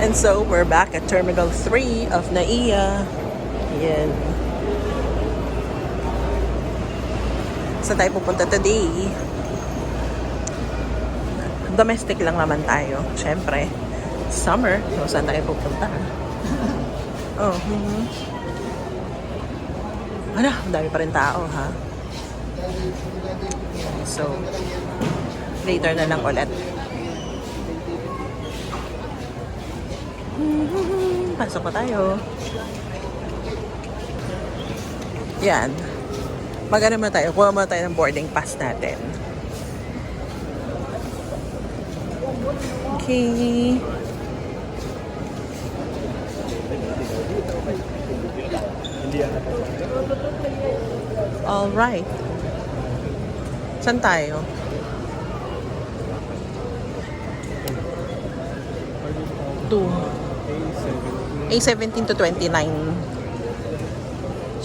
And so, we're back at Terminal 3 of NAIA. Yan. Saan tayo pupunta today? Domestic lang naman tayo. Siyempre, summer. So, saan tayo pupunta? Oh, Ano, ang dami pa rin tao, ha? So, later na lang ulit. Pasok pa tayo. Yan. Mag-ano muna tayo. Kuha muna tayo ng boarding pass natin. Okay. Alright. Saan tayo? A17 to 29.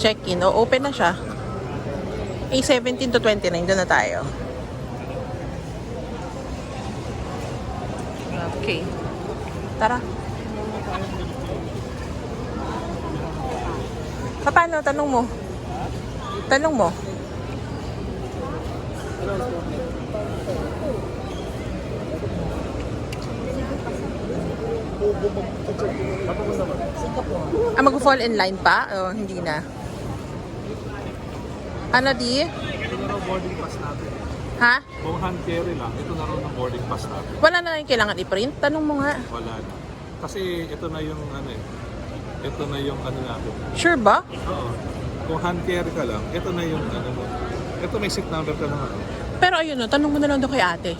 Check-in. O, open na siya. A17 to 29. Doon na tayo. Okay. Tara. Paano? Tanong mo. Tanong mo. Mag-fall in line pa? O, hindi na. Ano di? Ito na raw boarding pass natin. Ha? Kung hand carry lang, ito na raw ng boarding pass natin. Wala na yung kailangan i-print? Tanong mo nga. Wala na. Kasi ito na yung ano eh. Ito na yung ano natin. Sure ba? Oo. Kung hand carry ka lang, ito na yung ano mo. Ito may seat number ka lang. Pero ayun, no, tanong mo na lang doon kay ate.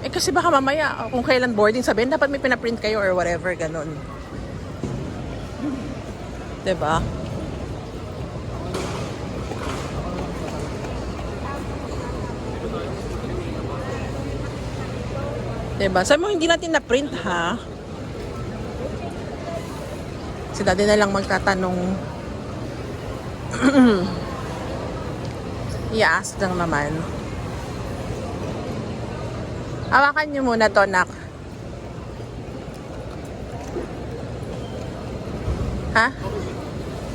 Eh kasi baka mamaya, kung kailan boarding, sabihin dapat may pinaprint kayo or whatever, ganun. Diba? Diba? Sabi mo, hindi natin na-print, ha? Si daddy na lang magtatanong. I-ask lang naman. Hawakan niyo muna to, nak. Ha?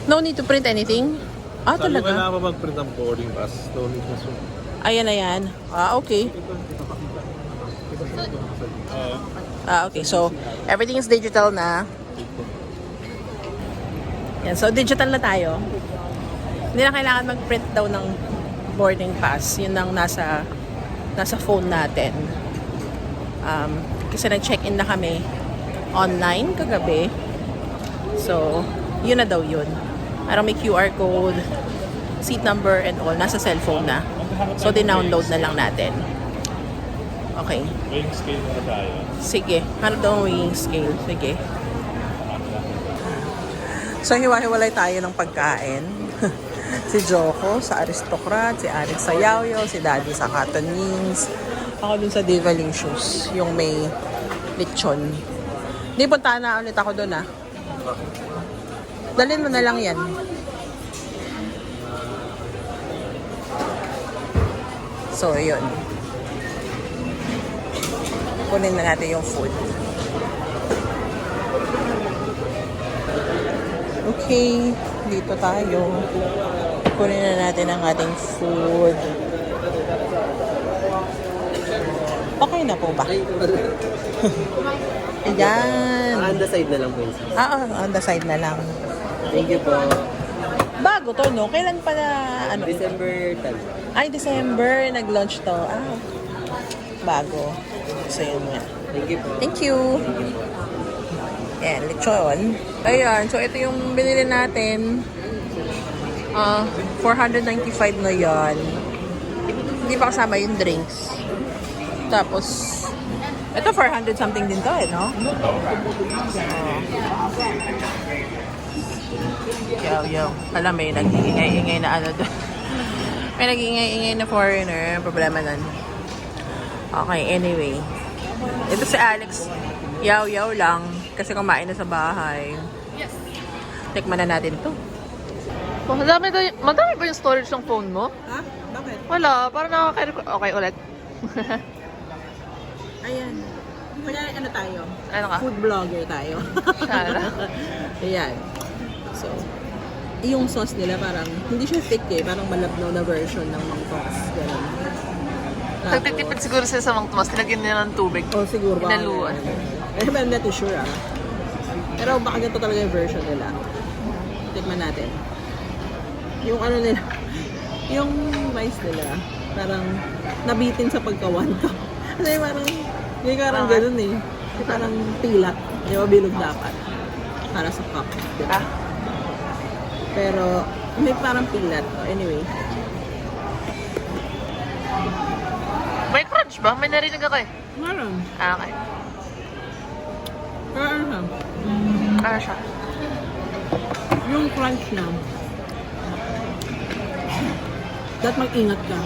No need to print anything? Ah, Sabi talaga? wala pa mag-print ang boarding pass. No need na so. Ayan na yan. Ah, okay. Ah, okay. So, everything is digital na. Yan. So, digital na tayo. Hindi na kailangan mag-print daw ng boarding pass. Yun ang nasa phone natin. Kasi nag-check-in na kami online kagabi. So, yun na daw yun. Parang may QR code, seat number, and all. Nasa cellphone na. So, dinownload na lang natin. Okay. Weighing scale na tayo. Sige. Ano daw ang weighing scale? Sige. So, hiwa-hiwalay tayo ng pagkain. Si Joko sa Aristocrat, si Alex sa Yaoyo, si Daddy sa Cotton Wings. Ako dun sa Divalicious, yung may lechon. Hindi, punta na ulit ako dun, ah. Dalhin mo na lang yan. So, yun. Kunin na natin yung food. Okay, dito tayo. Kunin na natin ang ating food. Okay na po ba? Ayan. On the side na lang po yun. On the side na lang. Thank you po. Bago to, no? Kailan pa na, ano? December 10. Ay, December, nag-launch to. Bago. So, yun nga. Thank you po. Thank you. Ayan, lechon. Ayan, so ito yung binili natin. 495 na yan. Hindi pa kasama yung drinks. Tapos, ito 400 something din to, no? Yo. Alam, may nag-iingay-ingay na ano doon. May nag-iingay-ingay na foreigner. Problema nun. Okay, anyway. Ito si Alex. Yaw lang. Kasi kumain na sa bahay. Yes. Tikman na natin to. Madami ba yung storage ng phone mo? Ha? Bakit? Wala, parang nakaka-record. Okay, ulit. Ayan. Kaya ano tayo? Ano ka? Food vlogger tayo. Sana. Ayan. So, yung sauce nila parang, hindi siya thick eh. Parang malabnaw na version ng Mang Tomas. Ganun. Nagtitipid siguro sila sa Mang Tomas. Tinagyan nila ng tubig. Oh, siguro baka. Inaluan. I'm not too sure ah. Pero baka ganito talaga yung version nila. Tikman natin. Yung ano nila, yung rice nila, parang nabitin sa pagkawan ko. Kasi parang, hindi parang ganun eh. Parang pilat. Di ba bilog dapat? Para sa cup. Diba? Ah. Pero, may parang pilat. Anyway. May crunch ba? May narinig ako eh. Meron. Ah, okay. Pero ano siya? Ano siya? Yung crunch na, dapat mag-ingat ka.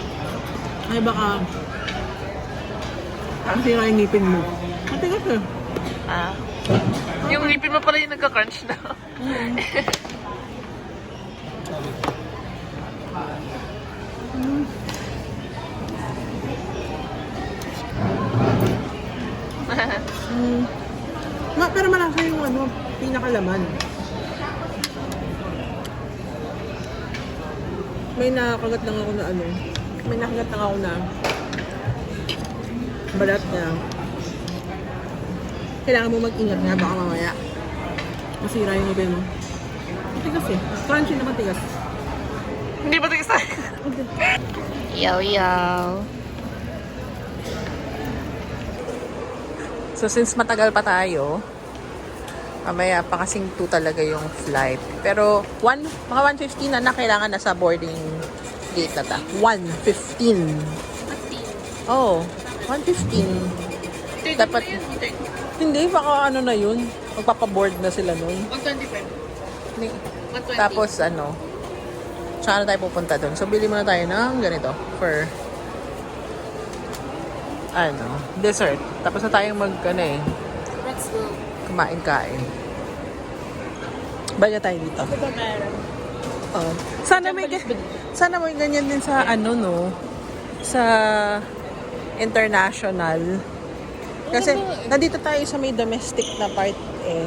Ay baka, masira yung ngipin mo. Matigas eh. Ah. Yung ngipin mo pala yung nagka-crunch na. Pero malasa yung ano, pinakalaman. May nakagat lang ako na ano. May nakagat lang ako na balat na kailangan mo mag-ingat nga baka mamaya masira yung ngipin mo. Matigas eh. Crunchy naman tigas. Hindi ba ito isa? Yaw. So since matagal pa tayo, mamaya pa kasing 2 talaga yung flight. Pero mga 1:15 na kailangan nasa boarding gate na ta. 1:15. Oh, 1:15. Dapat hindi baka ano na yun. Magpapaboard na sila nun. 125. 120. Tapos ano, saan na tayo pupunta dun? So bili muna tayo ng ganito for dessert. Tapos na tayong Let's go. kumain-kain. Baya tayo dito. Sana may ganyan din sa sa international. Kasi nandito tayo sa may domestic na part eh.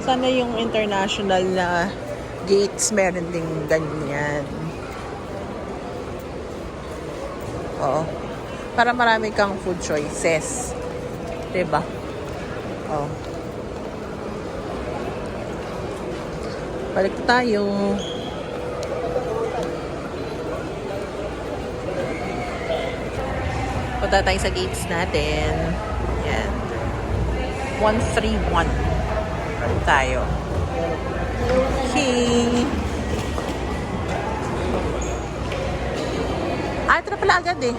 Sana yung international na gates meron ding ganyan. Oo. Para marami kang food choices. Diba? Oo. Balik tayo. Punta tayo sa gates natin. Yan. 131. Balik tayo. Okay. Ito na pala agad eh.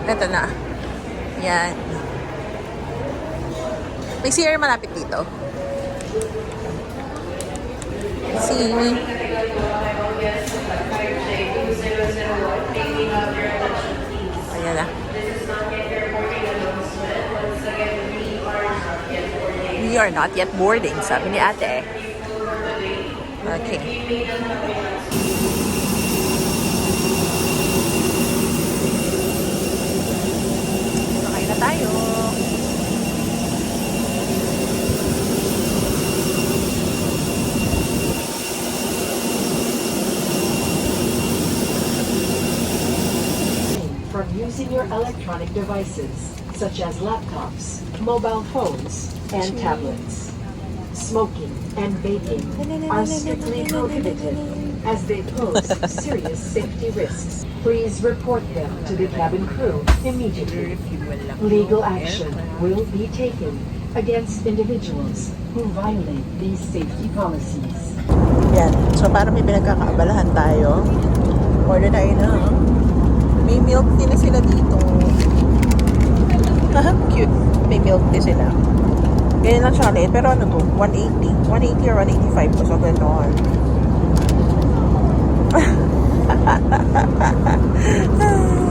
Ito na. Yan. May CR malapit dito. Ayan na. We are not yet boarding, sabi ni ate. Okay. Sakay na tayo. From using your electronic devices, such as laptops, mobile phones, and tablets. Smoking and vaping are strictly prohibited as they pose serious safety risks. Please report them to the cabin crew immediately. Legal action will be taken against individuals who violate these safety policies. Yan. So, para may pinagkakaabalahan tayo, order tayo na. May milk tea na sila dito. Cute. May milk tea sila. Ganyan lang siya ulit. Pero ano to? 180. 180 or 185 po. So, gano'n.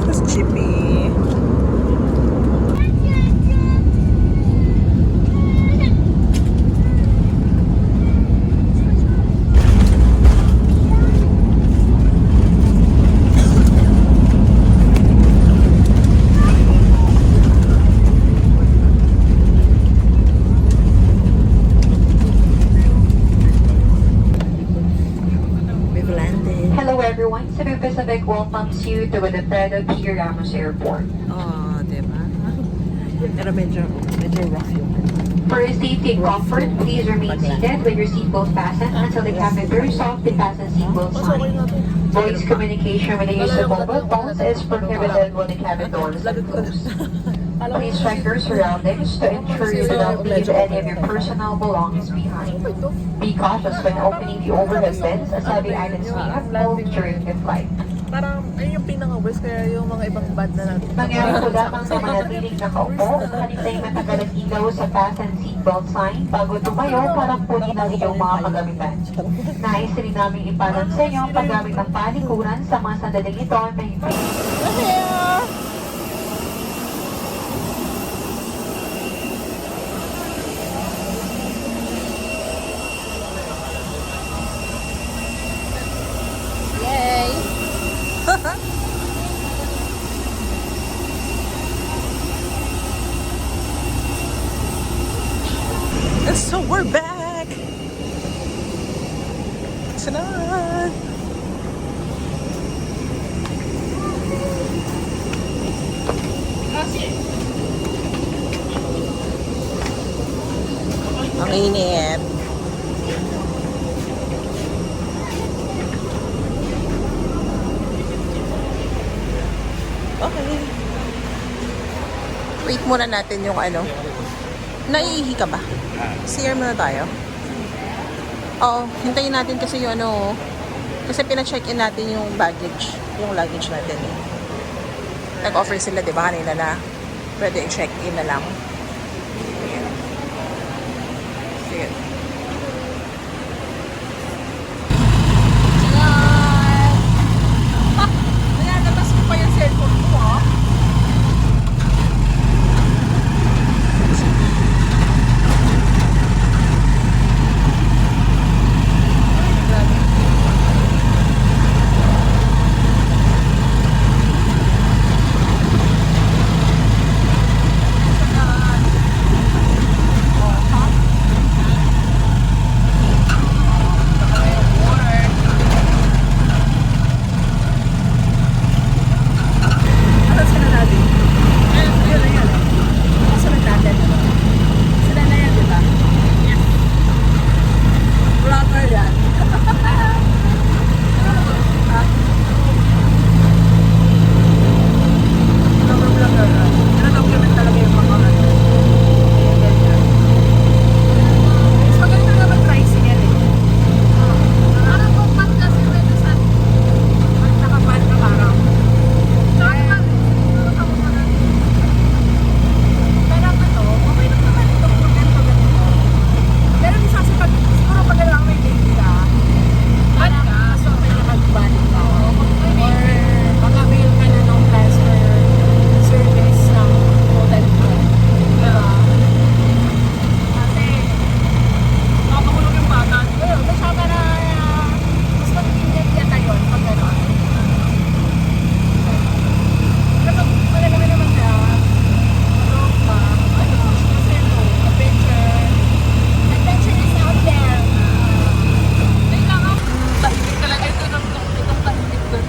Tapos chippy. traffic welcomes you to Wilfredo P. Ramos Airport. Oh, diba? Pero medyo rough yung For your safety and comfort, please remain seated with your seatbelt fastened until the cabin turns off the fasten seatbelt sign. Voice communication with the use of mobile phones is prohibited when the cabin doors are closed. Please check your surroundings to ensure you do not leave any of your personal belongings behind. Be cautious when opening the overhead bins as heavy items may have moved during the flight. Parang, ayun yung pinaka-worst, kaya yung mga ibang bad na natin. Mangyari po lamang sa manatiling nakaupo, hanintay matagal ang ilaw sa fasten seatbelt sign bago tumayo para punin ang iyong mga kagamitan. Nais rin namin ipalam sa inyo ang paggamit ng palikuran sa mga sandaling ito na hindi. So we're back! Sanan! Ang init. Okay. Wait muna natin yung ano. Naiihi ka ba? CR muna tayo. Oo, hintayin natin kasi yung ano, kasi pina-check-in natin yung baggage, yung luggage natin eh. Nag-offer sila, di ba, kanina na pwede i-check-in na lang. Ayan. Sige. Ayan! Ayan, natas ko pa yung cellphone ko, ha?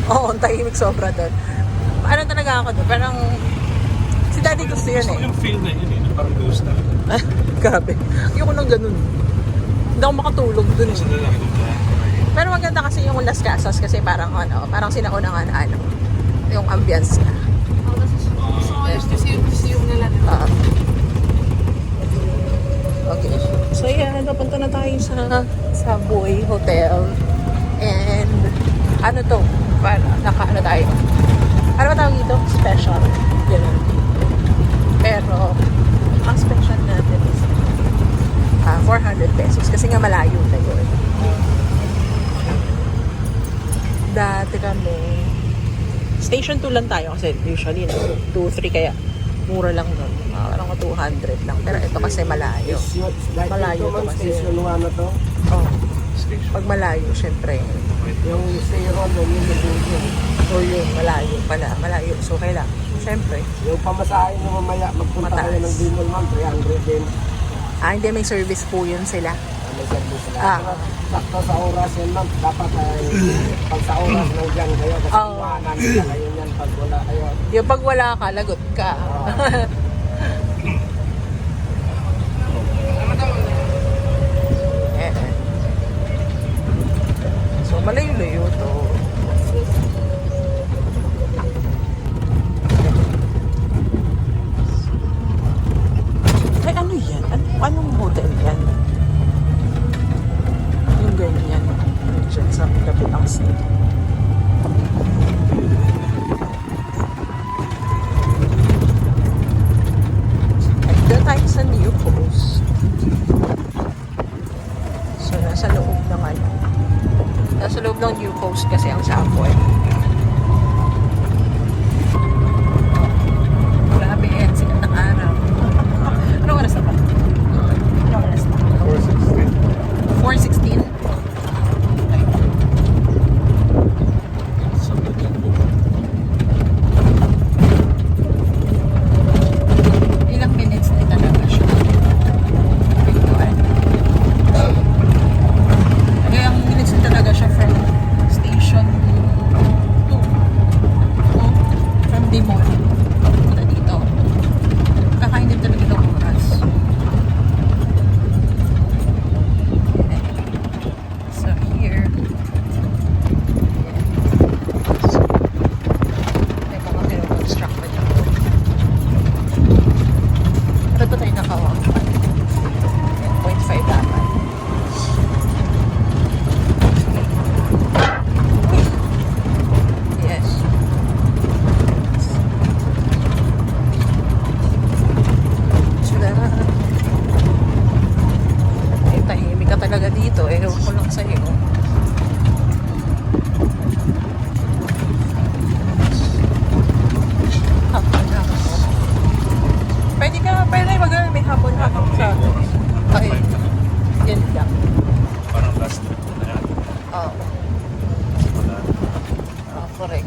Oo, ang tahimik sobra doon. Ano talaga ako doon? Parang, si daddy gusto yun Gusto ko eh. yung feel na yun eh, na parang ghost na. Grabe. Ayoko nang ganun. Hindi ako makatulog doon Sa eh. lalaki doon na. Pero maganda kasi yung Las Casas kasi parang ano, parang sinauna nga na ano, yung ambience niya. Oo. Okay. So yan, napunta na tayo sa Boy Hotel. And ano to? Para naka-ano tayo? Ano ba tawag dito? Special. Ganun. Pero ang special natin is 400 pesos kasi nga malayo na yun. Dati kami Station 2 lang tayo kasi usually 2-3 kaya mura lang nun. Parang 200 lang. Pero ito kasi malayo. Malayo to kasi. Station 1 na to. Oh. Pag malayo, syempre. Yung zero, yung station. So yun, malayo pala. Malayo. So kailangan. Syempre. Yung pamasahin mo mamaya, magpunta kayo ng Bimol, ma'am, 300 din. Hindi, may service po yun sila. may service na. Ah. Pero sakto sa oras yan, ma'am. Dapat ay pag sa oras nandiyan kayo. Kasi Oo. iwanan nila kayo yan pag wala kayo. Yung pag wala ka, lagot ka. Eh. So, malayo-layo to. Ay, ano yan? Anong hotel yan? Yung ganyan. Diyan sa kapit ang state. Dito tayo sa New Coast. So, nasa loob ng ano. Nasa loob ng New Coast kasi ang Savoy. Grabe yan, sikat ng araw. Anong oras na ba? Anong oras na? 4:16. 4:16? Ilang minutes din talaga siya. Ilang minutes din talaga siya from station to from Dimol. Punta dito. Kakain din talaga ng oras. So here, may mga pinoconstruct pa dito. Ito tayo nakawag. 0.5 dapat. Yes. Sila. Ay, tahimik ka talaga dito. Ewan ko lang sa'yo. Hapon na ako. Pwede may hapon sa ay, yan lang. Parang last trip na yan. Oo. Wala. Correct.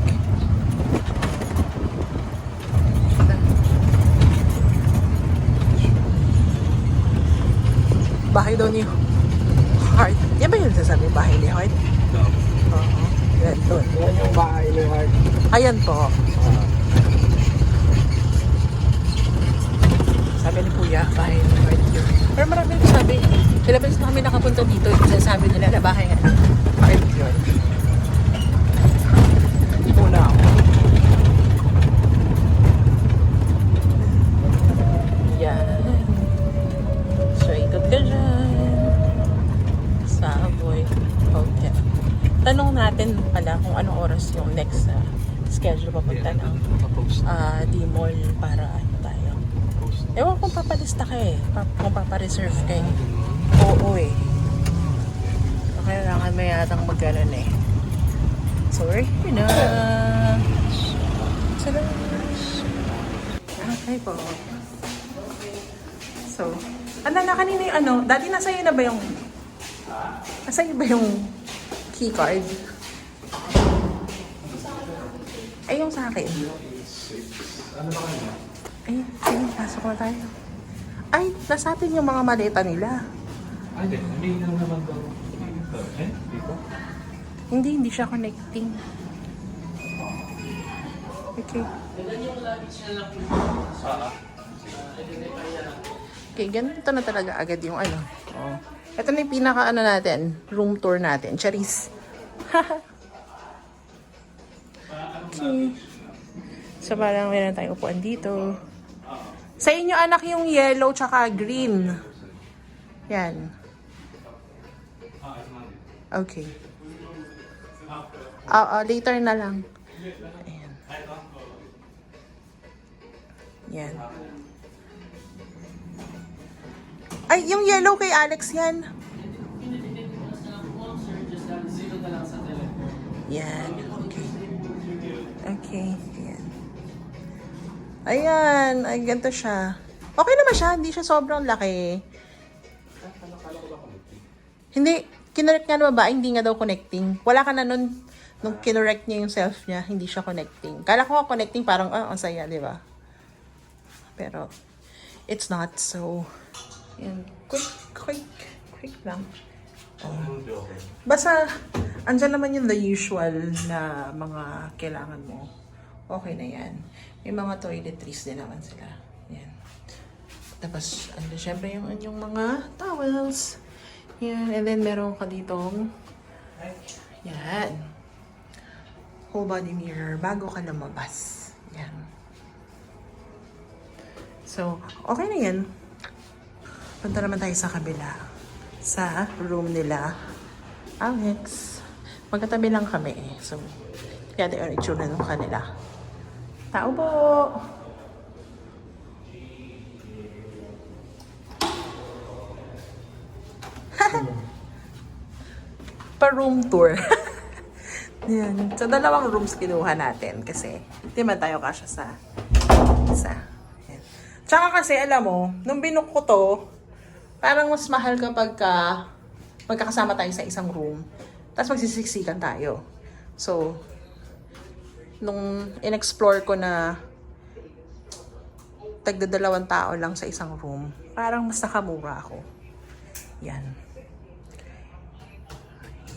Bahay daw ni Hart. Yan ba yung sasabi bahay ni Hart? Oo. Yan doon. Yan yung bahay ni Hart. Ayan po. Sabi ni Kuya, bahay ni Hart yun. Pero marami rin sabi, ilang beses na kami nakapunta dito, sabi nila na bahay ni Hart yun. Una ako. Yan. So, ikot ka dyan. Savoy Hotel. Tanong natin pala kung anong oras yung next schedule papunta ng D-Mall para ano tayo. Ewan kung papalista ka eh. Kung papareserve ka eh. Oo eh. Kailangan may yatang magkaroon eh. So, we're here na. Okay po. So, na kanina yung ano, dati nasa iyo na ba yung key card? Ay, yung sa akin. Ay, sige, pasok na tayo. Ay, nasa atin yung mga maleta nila. Ay, hindi naman daw. Dito? Hindi siya connecting. Okay. Okay, ganito na talaga agad yung ano. Oh. Ito na yung pinaka ano natin, room tour natin. Charis. Okay. So parang meron tayong upuan dito. Sa inyo anak yung yellow tsaka green. Yan. Okay. Later na lang. Ayan. Yan. Ay, yung yellow kay Alex yan. Yan. Okay. Okay. Yan. Ayan. Ay, ganito siya. Okay naman siya. Hindi siya sobrang laki. Hindi. Kinorek nga na ba? Hindi nga daw connecting. Wala ka na nun. Nung kinorek niya yung self niya, hindi siya connecting. Kala ko connecting, parang, ang saya, di ba? Pero, it's not. So, yan. Quick lang. Basta, andyan naman yung the usual na mga kailangan mo. Okay na yan. May mga toiletries din naman sila. Yan. Tapos, syempre yung mga towels. Yan. And then, meron ka ditong yan. Whole body mirror bago ka lumabas. Yan. So, okay na yan. Punta naman tayo sa kabila. Sa room nila. Alex. Magkatabi lang kami eh. So, kaya tayo ang itsura ng kanila. Tao po! Pa-room tour. Yan. So, dalawang rooms kinuha natin kasi hindi man tayo kasya sa isa. Yan. Tsaka kasi, alam mo, nung binook ko to, parang mas mahal kapag magkakasama tayo sa isang room. Tapos magsisiksikan tayo. So, nung in-explore ko na tagda-2 tao lang sa isang room, parang mas nakamura ako. Yan.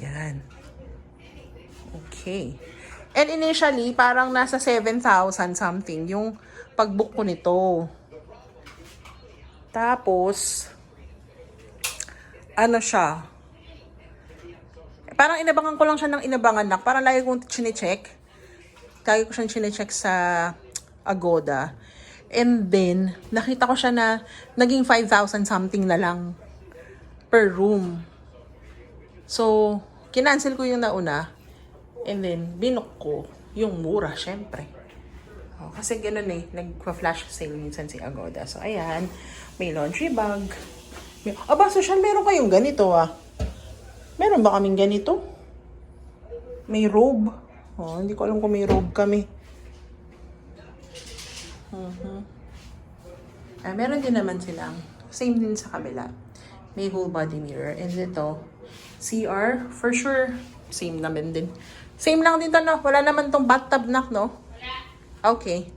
Yan. Okay. And initially, parang nasa 7,000 something yung pag-book ko nito. Tapos, ano siya? Parang inabangan ko lang siya ng inabangan na. Parang lagi kong chinecheck. Lagi ko siyang chinecheck sa Agoda. And then, nakita ko siya na naging 5,000 something na lang per room. So, kinancel ko yung nauna. And then, binook ko yung mura, syempre. Oh, kasi ganun eh, nagpa-flash sale minsan si Agoda. So, ayan, may laundry bag. Aba, social, meron kayong ganito ah. Meron ba kaming ganito? May robe. Oh, hindi ko alam kung may robe kami. Meron din naman silang, same din sa kabila. May whole body mirror. And ito, CR, for sure, same naman din. Same lang din to, no? Wala naman tong bathtub knock, no? Okay.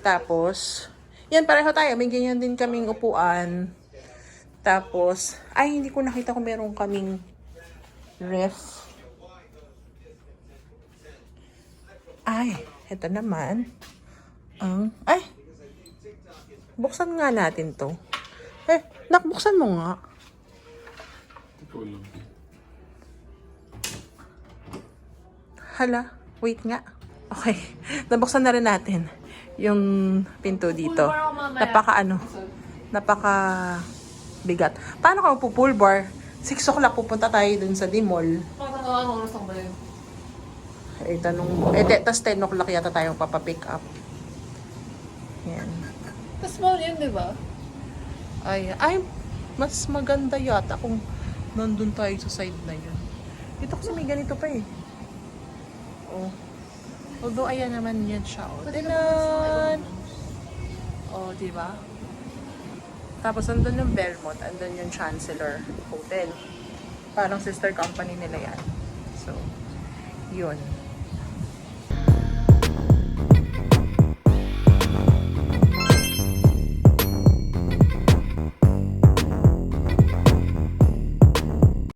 Tapos, yan, pareho tayo. May ganyan din kaming upuan. Tapos, ay, hindi ko nakita kung meron kaming ref. Ay, eto naman. Ay, buksan nga natin to. Nakbuksan mo nga. Hala, wait nga. Okay, nabuksan na rin natin yung pinto dito. Napaka bigat. Paano ka pupull bar? 6 o'clock pupunta tayo dun sa D-Mall. Ano oras ang balik? Tanong mo. Tas 10 o'clock yata tayong papapick up. Yan. Tapos small yun, di ba? Ay, mas maganda yata kung nandun tayo sa side na yun. Dito kasi may ganito pa eh. Oh. Although, ayan naman yan siya. Oh, tinan! Oh, di ba? Tapos, andun yung Belmont. Andun yung Chancellor Hotel. Parang sister company nila yan. So, yun.